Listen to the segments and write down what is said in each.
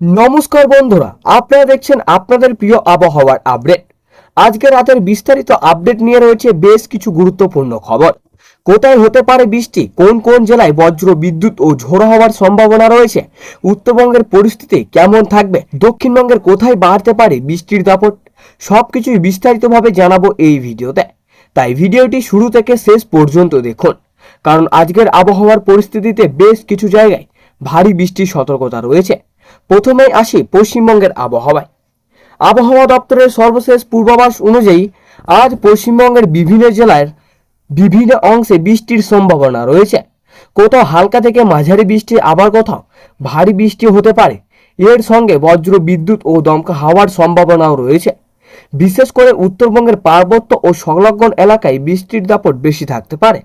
নমস্কার বন্ধুরা, আপনারা দেখছেন আপনাদের প্রিয় আবহাওয়ার আপডেট। আজকে রাতের বিস্তারিত আপডেট নিয়ে রয়েছে বেশ কিছু গুরুত্বপূর্ণ খবর। কোথায় হতে পারে বৃষ্টি, কোন কোন জেলায় বজ্র বিদ্যুৎ ও ঝোড়ো হওয়ার সম্ভাবনা রয়েছে, উত্তরবঙ্গের পরিস্থিতি কেমন থাকবে, দক্ষিণবঙ্গের কোথায় বাড়তে পারে বৃষ্টির দাপট, সবকিছুই বিস্তারিতভাবে জানাবো এই ভিডিওতে। তাই ভিডিওটি শুরু থেকে শেষ পর্যন্ত দেখুন, কারণ আজকের আবহাওয়ার পরিস্থিতিতে বেশ কিছু জায়গায় ভারী বৃষ্টির সতর্কতা রয়েছে। প্রথমেই আসি পশ্চিমবঙ্গের আবহাওয়ায়। আবহাওয়া দপ্তরের সর্বশেষ পূর্বাভাস অনুযায়ী আজ পশ্চিমবঙ্গের বিভিন্ন জেলার বিভিন্ন অংশে বৃষ্টির সম্ভাবনা রয়েছে। কোথাও হালকা থেকে মাঝারি বৃষ্টি, আবার কোথাও ভারী বৃষ্টি হতে পারে। এর সঙ্গে বজ্র বিদ্যুৎ ও দমকা হাওয়ার সম্ভাবনাও রয়েছে। বিশেষ করে উত্তরবঙ্গের পার্বত্য ও সংলগ্ন এলাকায় বৃষ্টির দাপট বেশি থাকতে পারে।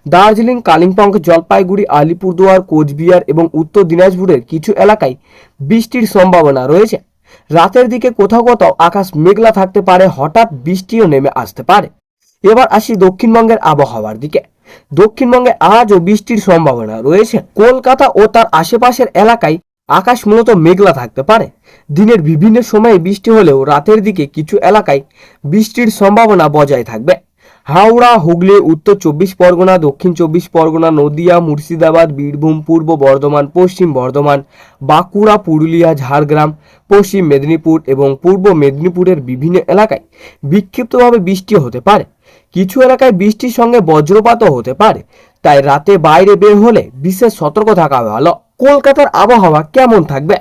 দার্জিলিং, কালিম্পং, জলপাইগুড়ি, আলিপুরদুয়ার, কোচবিহার এবং উত্তর দিনাজপুরের কিছু এলাকায় বৃষ্টির সম্ভাবনা রয়েছে। রাতের দিকে কোথাও কোথাও আকাশ মেঘলা থাকতে পারে, হঠাৎ বৃষ্টিও নেমে আসতে পারে। এবার আসি দক্ষিণবঙ্গের আবহাওয়ার দিকে। দক্ষিণবঙ্গে আজও বৃষ্টির সম্ভাবনা রয়েছে। কলকাতা ও তার আশেপাশের এলাকায় আকাশ মূলত মেঘলা থাকতে পারে। দিনের বিভিন্ন সময়ে বৃষ্টি হলেও রাতের দিকে কিছু এলাকায় বৃষ্টির সম্ভাবনা বজায় থাকবে। হাওড়া, হুগলি, উত্তর 24 পরগনা, দক্ষিণ 24 পরগনা, নদিয়া, মুর্শিদাবাদ, বীরভূম, পূর্ব বর্ধমান, পশ্চিম বর্ধমান, বাঁকুড়া, পুরুলিয়া, ঝাড়গ্রাম, পশ্চিম মেদিনীপুর এবং পূর্ব মেদিনীপুরের বিভিন্ন এলাকায় বিক্ষিপ্তভাবে বৃষ্টি হতে পারে। কিছু এলাকায় বৃষ্টির সঙ্গে বজ্রপাতও হতে পারে, তাই রাতে বাইরে বের হলে বিশেষ সতর্ক থাকা ভালো। কলকাতার আবহাওয়া কেমন থাকবে?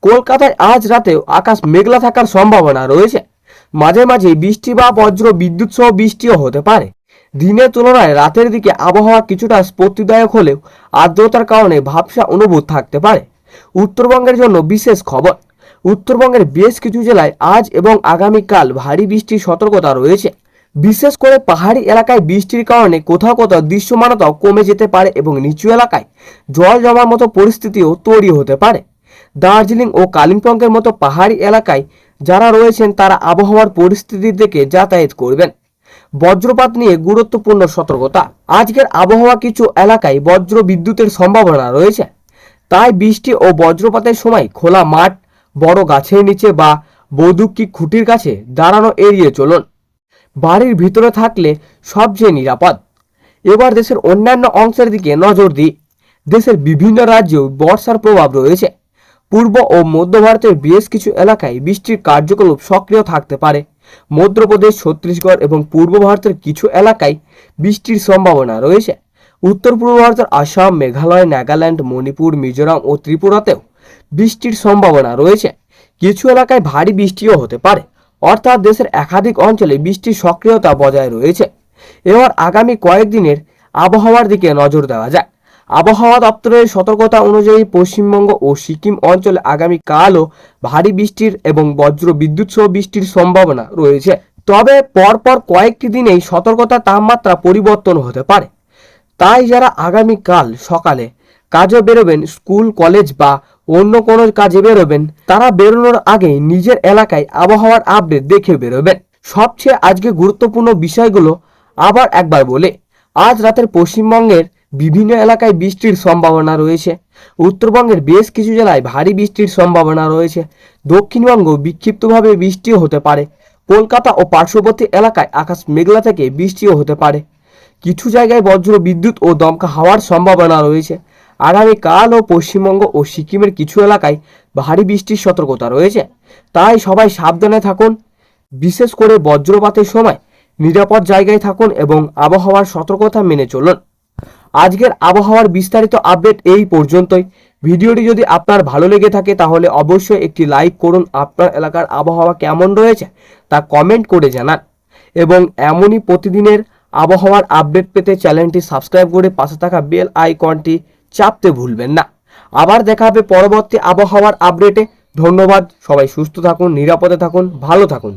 কলকাতায় আজ রাতেও আকাশ মেঘলা থাকার সম্ভাবনা রয়েছে। মাঝে মাঝে বৃষ্টি বা বজ্র বিদ্যুৎ সহ বৃষ্টিও হতে পারে। দিনের তুলনায় রাতের দিকে আবহাওয়া কিছুটা স্বস্তিদায়ক হলেও আর্দ্রতার কারণে ভ্যাপসা অনুভূত থাকতে পারে। উত্তরবঙ্গের জন্য বিশেষ খবর। উত্তরবঙ্গের বেশ কিছু জেলায় আজ এবং আগামীকাল ভারী বৃষ্টির সতর্কতা রয়েছে। বিশেষ করে পাহাড়ি এলাকায় বৃষ্টির কারণে কোথাও কোথাও দৃশ্যমানতাও কমে যেতে পারে এবং নিচু এলাকায় জল জমার মতো পরিস্থিতিও তৈরি হতে পারে। দার্জিলিং ও কালিম্পংয়ের মতো পাহাড়ি এলাকায় যারা রয়েছেন তারা আবহাওয়ার পরিস্থিতি দেখে যাতায়াত করবেন। বজ্রপাত নিয়ে গুরুত্বপূর্ণ সতর্কতা। আজকের আবহাওয়া কিছু এলাকায় বজ্র বিদ্যুতের সম্ভাবনা রয়েছে, তাই বৃষ্টি ও বজ্রপাতের সময় খোলা মাঠ, বড় গাছের নিচে বা বৈদ্যুতিক খুঁটির কাছে দাঁড়ানো এড়িয়ে চলুন। বাড়ির ভিতরে থাকলে সবচেয়ে নিরাপদ। এবার দেশের অন্যান্য অংশের দিকে নজর দিই। দেশের বিভিন্ন রাজ্যেও বর্ষার প্রভাব রয়েছে। পূর্ব ও মধ্য ভারতের বেশ কিছু এলাকায় বৃষ্টির কার্যকলাপ সক্রিয় থাকতে পারে। মধ্যপ্রদেশ, ছত্তিশগড় এবং পূর্ব ভারতের কিছু এলাকায় বৃষ্টির সম্ভাবনা রয়েছে। উত্তর পূর্ব ভারতের আসাম, মেঘালয়, নাগাল্যান্ড, মণিপুর, মিজোরাম ও ত্রিপুরাতেও বৃষ্টির সম্ভাবনা রয়েছে। কিছু এলাকায় ভারী বৃষ্টিও হতে পারে, অর্থাৎ দেশের একাধিক অঞ্চলে বৃষ্টির সক্রিয়তা বজায় রয়েছে। এবার আগামী কয়েকদিনের আবহাওয়ার দিকে নজর দেওয়া যায়। আবহাওয়া দপ্তরের সতর্কতা অনুযায়ী পশ্চিমবঙ্গ ও সিকিম অঞ্চলে আগামীকালও ভারী বৃষ্টির এবং বজ্র বিদ্যুৎ সহ বৃষ্টির সম্ভাবনা রয়েছে। তবে পরপর কয়েকটি দিনেই সতর্কতা তাপমাত্রা পরিবর্তন হতে পারে। তাই যারা আগামীকাল সকালে কাজে বেরোবেন, স্কুল, কলেজ বা অন্য কোনো কাজে বেরোবেন, তারা বেরোনোর আগে নিজের এলাকায় আবহাওয়ার আপডেট দেখে বেরোবেন। সবচেয়ে আজকে গুরুত্বপূর্ণ বিষয়গুলো আবার একবার বলে, আজ রাতের পশ্চিমবঙ্গের বিভিন্ন এলাকায় বৃষ্টির সম্ভাবনা রয়েছে। উত্তরবঙ্গের বেশ কিছু জেলায় ভারী বৃষ্টির সম্ভাবনা রয়েছে। দক্ষিণবঙ্গ বিক্ষিপ্তভাবে বৃষ্টিও হতে পারে। কলকাতা ও পার্শ্ববর্তী এলাকায় আকাশ মেঘলা থেকে বৃষ্টিও হতে পারে। কিছু জায়গায় বজ্র বিদ্যুৎ ও দমকা হাওয়ার সম্ভাবনা রয়েছে। আগামীকালও পশ্চিমবঙ্গ ও সিকিমের কিছু এলাকায় ভারী বৃষ্টির সতর্কতা রয়েছে, তাই সবাই সাবধানে থাকুন। বিশেষ করে বজ্রপাতের সময় নিরাপদ জায়গায় থাকুন এবং আবহাওয়ার সতর্কতা মেনে চলুন। আজকের আবহাওয়ার বিস্তারিত আপডেট এই পর্যন্তই। ভিডিওটি যদি আপনার ভালো লেগে থাকে তাহলে অবশ্যই একটি লাইক করুন। আপনার এলাকার আবহাওয়া কেমন রয়েছে তা কমেন্ট করে জানান এবং এমনই প্রতিদিনের আবহাওয়ার আপডেট পেতে চ্যানেলটি সাবস্ক্রাইব করে পাশে থাকা বেল আইকনটি চাপতে ভুলবেন না। আবার দেখা হবে পরবর্তী আবহাওয়ার আপডেটে। ধন্যবাদ। সবাই সুস্থ থাকুন, নিরাপদে থাকুন, ভালো থাকুন।